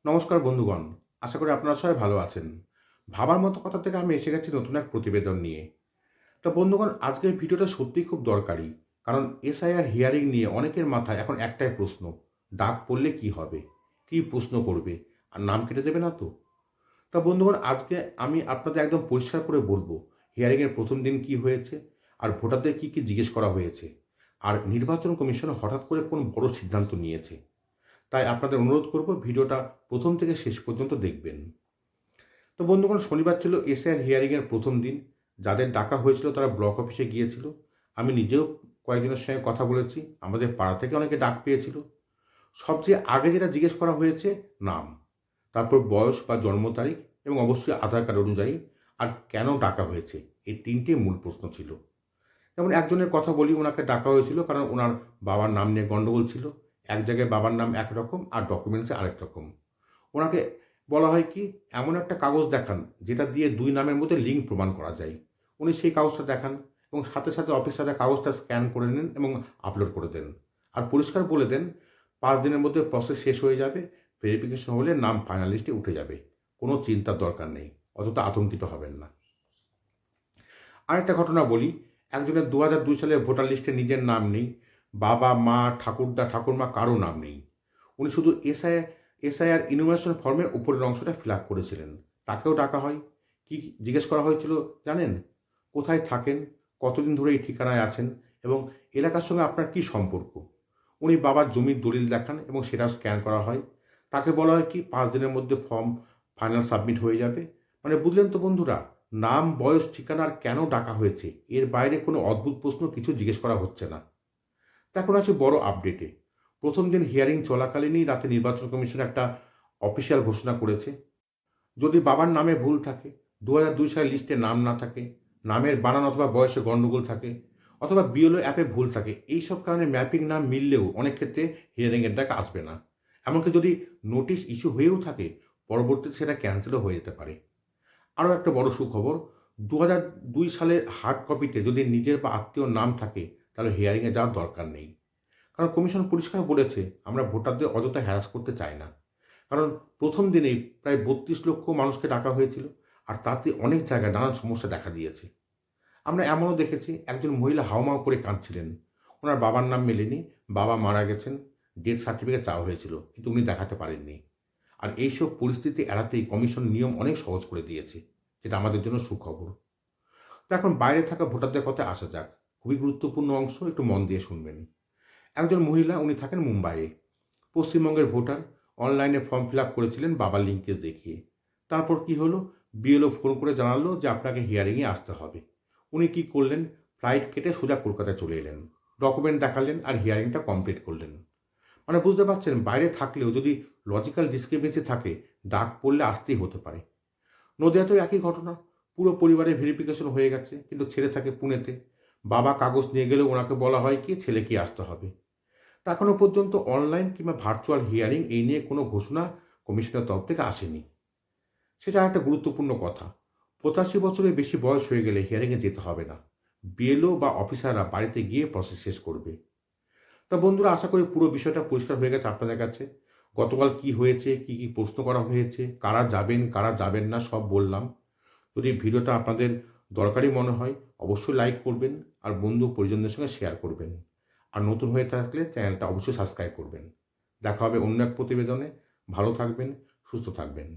নমস্কার বন্ধুগণ, আশা করি আপনারা সবাই ভালো আছেন। ভাবার মতো কথা থেকে আমি এসে গেছি নতুন এক প্রতিবেদন নিয়ে। তো বন্ধুগণ, আজকের ভিডিওটা সত্যিই খুব দরকারি। কারণ এসআইআর হিয়ারিং নিয়ে অনেকের মাথায় এখন একটাই প্রশ্ন, ডাক পড়লে কি হবে? কি প্রশ্ন করবে? আর নাম কেটে দেবে না তো? তা বন্ধুগণ, আজকে আমি আপনাদের একদম পরিষ্কার করে বলবো হিয়ারিংয়ের প্রথম দিন কি হয়েছে, আর ভোটারদের কি জিজ্ঞেস করা হয়েছে, আর নির্বাচন কমিশন হঠাৎ করে কোন বড় সিদ্ধান্ত নিয়েছে। তাই আপনাদের অনুরোধ করব ভিডিওটা প্রথম থেকে শেষ পর্যন্ত দেখবেন। তো বন্ধুগণ, শনিবার ছিল এসআইআর হিয়ারিংয়ের প্রথম দিন। যাদের ডাকা হয়েছিল তারা ব্লক অফিসে গিয়েছিল। আমি নিজেও কয়েকজনের সঙ্গে কথা বলেছি। আমাদের পাড়া থেকে অনেকে ডাক পেয়েছিল। সবচেয়ে আগে যেটা জিজ্ঞেস করা হয়েছে, নাম, তারপর বয়স বা জন্ম তারিখ, এবং অবশ্যই আধার কার্ড অনুযায়ী, আর কেন ডাকা হয়েছে। এই তিনটে মূল প্রশ্ন ছিল। যেমন একজনের কথা বলি, ওনাকে ডাকা হয়েছিল কারণ ওনার বাবার নাম নিয়ে গণ্ডগোল ছিল। এক জায়গায় বাবার নাম একরকম আর ডকুমেন্টসে আরেক রকম। ওনাকে বলা হয় কি, এমন একটা কাগজ দেখান যেটা দিয়ে দুই নামের মধ্যে লিঙ্ক প্রমাণ করা যায়। উনি সেই কাগজটা দেখান এবং সাথে সাথে অফিসাররা কাগজটা স্ক্যান করে নেন এবং আপলোড করে দেন। আর পরিষ্কার বলে দেন 5 দিনের মধ্যে প্রসেস শেষ হয়ে যাবে, ভেরিফিকেশন হলে নাম ফাইনাল লিস্টে উঠে যাবে। কোনো চিন্তার দরকার নেই, অযথা আতঙ্কিত হবেন না। আরেকটা ঘটনা বলি, একজনের 2002 সালের ভোটার লিস্টে নিজের নাম নেই, বাবা মা ঠাকুরদা ঠাকুরমা কারো নাম নেই। উনি শুধু এসআইআর ইনুমারেশন ফর্মের উপরের অংশটা ফিল আপ করেছিলেন। তাকেও ডাকা হয়। কি জিজ্ঞেস করা হয়েছিল জানেন? কোথায় থাকেন, কতদিন ধরে এই ঠিকানায় আছেন, এবং এলাকার সঙ্গে আপনার কি সম্পর্ক। উনি বাবার জমির দলিল দেখান এবং সেটা স্ক্যান করা হয়। তাকে বলা হয় কি 5 দিনের মধ্যে ফর্ম ফাইনাল সাবমিট হয়ে যাবে। মানে বুঝলেন তো বন্ধুরা, নাম, বয়স, ঠিকানা আর কেন ডাকা হয়েছে, এর বাইরে কোনো অদ্ভুত প্রশ্ন কিছু জিজ্ঞেস করা হচ্ছে না। এখন আসি বড় আপডেটে। প্রথম দিন হিয়ারিং চলাকালীনই রাতে নির্বাচন কমিশন একটা অফিসিয়াল ঘোষণা করেছে, যদি বাবার নামে ভুল থাকে, 2002 সালের লিস্টে নাম না থাকে, নামের বানান অথবা বয়সে গণ্ডগোল থাকে, অথবা বিএলও অ্যাপে ভুল থাকে, এইসব কারণে ম্যাপিং নাম মিললেও অনেক ক্ষেত্রে হিয়ারিংয়ের ডাক আসবে না। এমনকি যদি নোটিশ ইস্যু হয়েও থাকে, পরবর্তীতে সেটা ক্যান্সেলও হয়ে যেতে পারে। আরও একটা বড় সুখবর, 2002 সালের হার্ড কপিতে যদি নিজের বা আত্মীয়র নাম থাকে, তাহলে হিয়ারিংয়ে যাওয়ার দরকার নেই। কারণ কমিশন পরিষ্কার বলেছে, আমরা ভোটারদের অযথা হ্যারাস করতে চাই না। কারণ প্রথম দিনেই প্রায় 32 লক্ষ মানুষকে ডাকা হয়েছিল, আর তাতে অনেক জায়গায় নানান সমস্যা দেখা দিয়েছে। আমরা এমনও দেখেছি, একজন মহিলা হাউমাউ করে কাঁদছিলেন। ওনার বাবার নাম মেলেনি, বাবা মারা গেছেন, ডেথ সার্টিফিকেট চাওয়া হয়েছিল, কিন্তু উনি দেখাতে পারেননি। আর এইসব পরিস্থিতি এড়াতেই কমিশন নিয়ম অনেক সহজ করে দিয়েছে, যেটা আমাদের জন্য সুখবর। তো এখন বাইরে থাকা ভোটারদের কথায় আসা যাক। খুবই গুরুত্বপূর্ণ অংশ, একটু মন দিয়ে শুনবেন। একজন মহিলা, উনি থাকেন মুম্বাইয়ে। পশ্চিমবঙ্গের ভোটার, অনলাইনে ফর্ম ফিল আপ করেছিলেন বাবার লিঙ্কেজ দেখিয়ে। তারপর কি হলো, বিএলও ফোন করে জানালো যে আপনাকে হিয়ারিংয়ে আসতে হবে। উনি কি করলেন, ফ্লাইট কেটে সোজা কলকাতায় চলে এলেন, ডকুমেন্ট দেখালেন আর হিয়ারিংটা কমপ্লিট করলেন। মানে বুঝতে পারছেন, বাইরে থাকলেও যদি লজিক্যাল ডিসক্রিপেন্সি থাকে, ডাক পড়লে আসতেই হতে পারে। নদিয়াতেও একই ঘটনা, পুরো পরিবারের ভেরিফিকেশন হয়ে গেছে, কিন্তু ছেলে থাকে পুনেতে। বাবা কাগজ নিয়ে গেলেও ওনাকে বলা হয় কি ছেলেকে আসতে হবে। তা এখনো পর্যন্ত অনলাইন কিংবা ভার্চুয়াল হিয়ারিং এই নিয়ে কোনো ঘোষণা কমিশনের তরফ থেকে আসেনি। সেটা একটা গুরুত্বপূর্ণ কথা। 85 বছরের বেশি বয়স হয়ে গেলে হিয়ারিংয়ে যেতে হবে না। বিএলও বা অফিসাররা বাড়িতে গিয়ে প্রসেস শেষ করবে। তা বন্ধুরা, আশা করি পুরো বিষয়টা পরিষ্কার হয়ে গেছে আপনাদের কাছে। গতকাল কি হয়েছে, কি প্রশ্ন করা হয়েছে, কারা যাবেন কারা যাবেন না, সব বললাম। যদি ভিডিওটা আপনাদের দরকারি মনে হয়, অবশ্যই লাইক করবেন আর বন্ধু পরিজনদের সঙ্গে শেয়ার করবেন। আর নতুন হয়ে থাকলে চ্যানেলটা অবশ্যই সাবস্ক্রাইব করবেন। দেখা হবে অন্য এক প্রতিবেদনে। ভালো থাকবেন, সুস্থ থাকবেন।